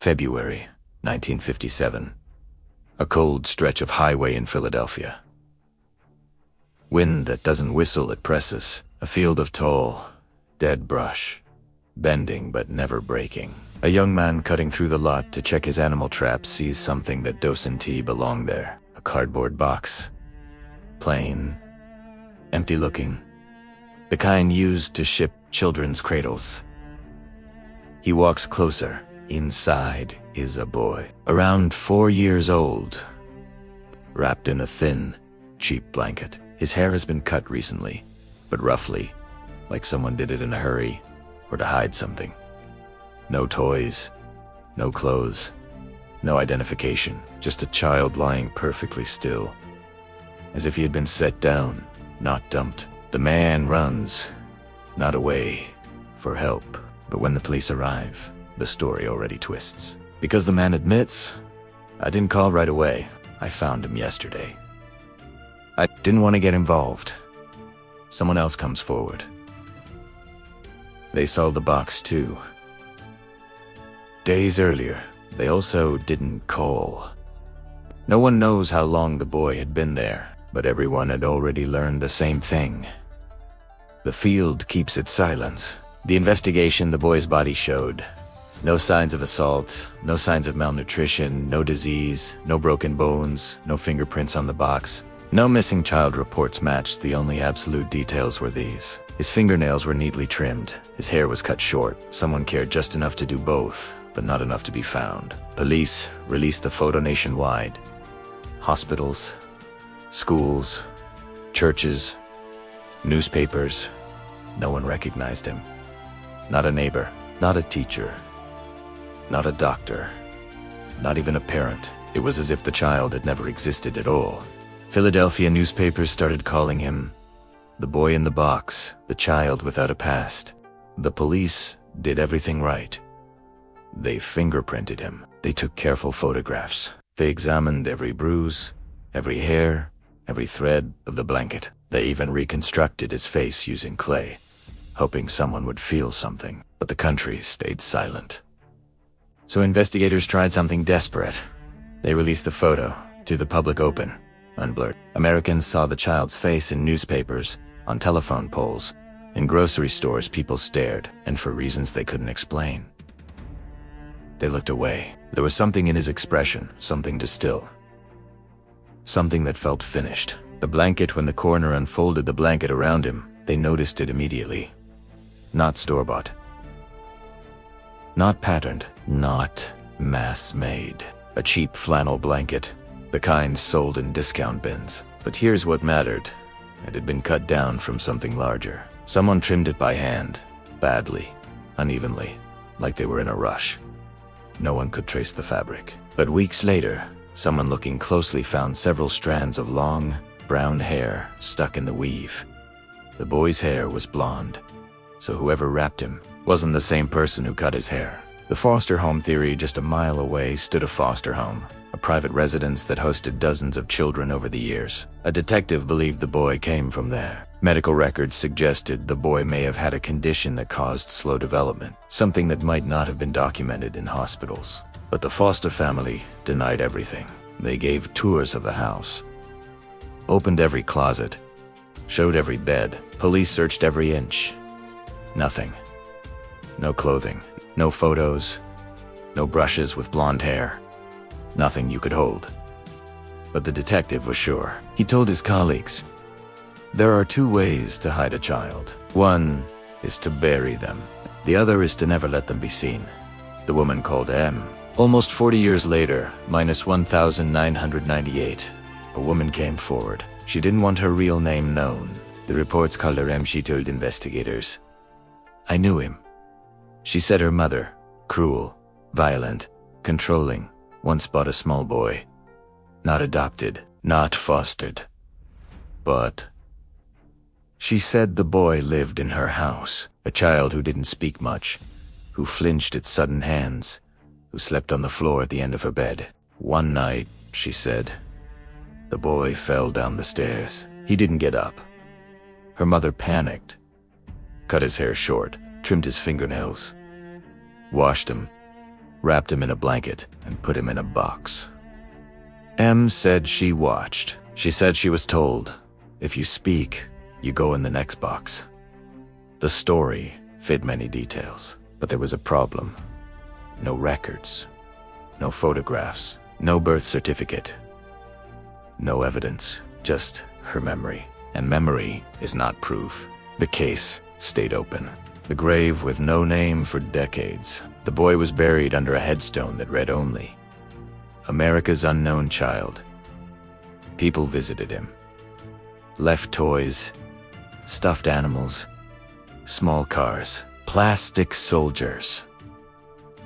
February 1957. A cold stretch of highway in Philadelphia. Wind that doesn't whistle, it presses. A field of tall, dead brush, bending but never breaking. A young man cutting through the lot to check his animal trap sees something that doesn't belong there. A cardboard box. Plain, empty looking. The kind used to ship children's cradles. He walks closer. Inside is a boy, around 4 years old, wrapped in a thin, cheap blanket. His hair has been cut recently, but roughly, like someone did it in a hurry or to hide something. No toys, no clothes, no identification, just a child lying perfectly still, as if he had been set down, not dumped. The man runs, not away, for help, but when the police arrive, the story already twists. Because the man admits, "I didn't call right away. I found him yesterday. I didn't want to get involved." Someone else comes forward. They sold the box too. Days earlier, they also didn't call. No one knows how long the boy had been there, but everyone had already learned the same thing. The field keeps its silence. The investigation, the boy's body showed no signs of assault, no signs of malnutrition, no disease, no broken bones, no fingerprints on the box. No missing child reports matched. The only absolute details were these. His fingernails were neatly trimmed. His hair was cut short. Someone cared just enough to do both, but not enough to be found. Police released the photo nationwide. Hospitals, schools, churches, newspapers. No one recognized him. Not a neighbor, not a teacher, not a doctor, not even a parent. It was as if the child had never existed at all. Philadelphia newspapers started calling him the boy in the box, the child without a past. The police did everything right. They fingerprinted him. They took careful photographs. They examined every bruise, every hair, every thread of the blanket. They even reconstructed his face using clay, hoping someone would feel something. But the country stayed silent. So investigators tried something desperate. They released the photo to the public open, unblurred. Americans saw the child's face in newspapers, on telephone poles. In grocery stores, people stared, and for reasons they couldn't explain. They looked away. There was something in his expression, something to still. Something that felt finished. The blanket, when the coroner unfolded the blanket around him, they noticed it immediately. Not store-bought. Not patterned. Not mass-made. A cheap flannel blanket, the kind sold in discount bins. But here's what mattered. It had been cut down from something larger. Someone trimmed it by hand, badly, unevenly, like they were in a rush. No one could trace the fabric. But weeks later, someone looking closely found several strands of long, brown hair stuck in the weave. The boy's hair was blonde, so whoever wrapped him wasn't the same person who cut his hair. The foster home theory. Just a mile away stood a foster home, a private residence that hosted dozens of children over the years. A detective believed the boy came from there. Medical records suggested the boy may have had a condition that caused slow development, something that might not have been documented in hospitals. But the foster family denied everything. They gave tours of the house, opened every closet, showed every bed. Police searched every inch. Nothing. No clothing, no photos, no brushes with blonde hair. Nothing you could hold. But the detective was sure. He told his colleagues, "There are two ways to hide a child. One is to bury them. The other is to never let them be seen." The woman called M. Almost 40 years later, minus 1998, a woman came forward. She didn't want her real name known. The reports called her M. She told investigators, "I knew him." She said her mother, cruel, violent, controlling, once bought a small boy. Not adopted, not fostered. But she said the boy lived in her house. A child who didn't speak much, who flinched at sudden hands, who slept on the floor at the end of her bed. One night, she said, the boy fell down the stairs. He didn't get up. Her mother panicked, cut his hair short, trimmed his fingernails, washed him, wrapped him in a blanket, and put him in a box. M said she watched. She said she was told, if you speak, you go in the next box. The story fit many details, but there was a problem. No records, no photographs, no birth certificate, no evidence, just her memory. And memory is not proof. The case stayed open. The grave with no name for decades. The boy was buried under a headstone that read only, America's unknown child. People visited him. Left toys, stuffed animals, small cars, plastic soldiers.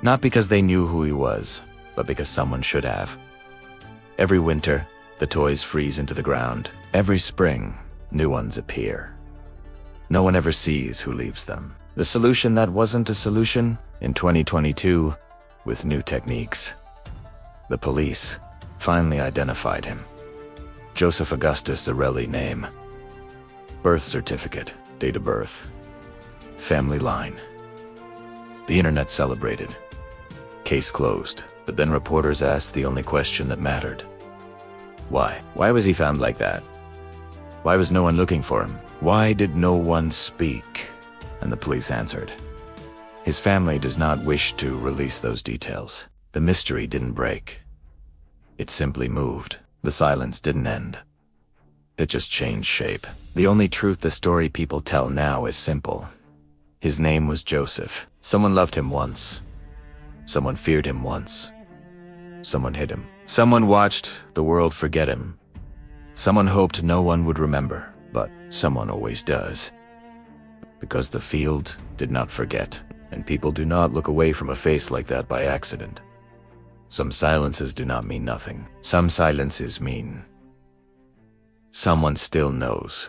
Not because they knew who he was, but because someone should have. Every winter, the toys freeze into the ground. Every spring, new ones appear. No one ever sees who leaves them. The solution that wasn't a solution in 2022, with new techniques. The police finally identified him. Joseph Augustus Zarelli name. Birth certificate, date of birth, family line. The internet celebrated. Case closed. But then reporters asked the only question that mattered. Why? Why was he found like that? Why was no one looking for him? Why did no one speak? And the police answered, his family does not wish to release those details. The mystery didn't break. It simply moved. The silence didn't end. It just changed shape. The only truth the story people tell now is simple. His name was Joseph. Someone loved him once. Someone feared him once. Someone hid him. Someone watched the world forget him. Someone hoped no one would remember, but someone always does. Because the field did not forget, and people do not look away from a face like that by accident. Some silences do not mean nothing. Some silences mean someone still knows.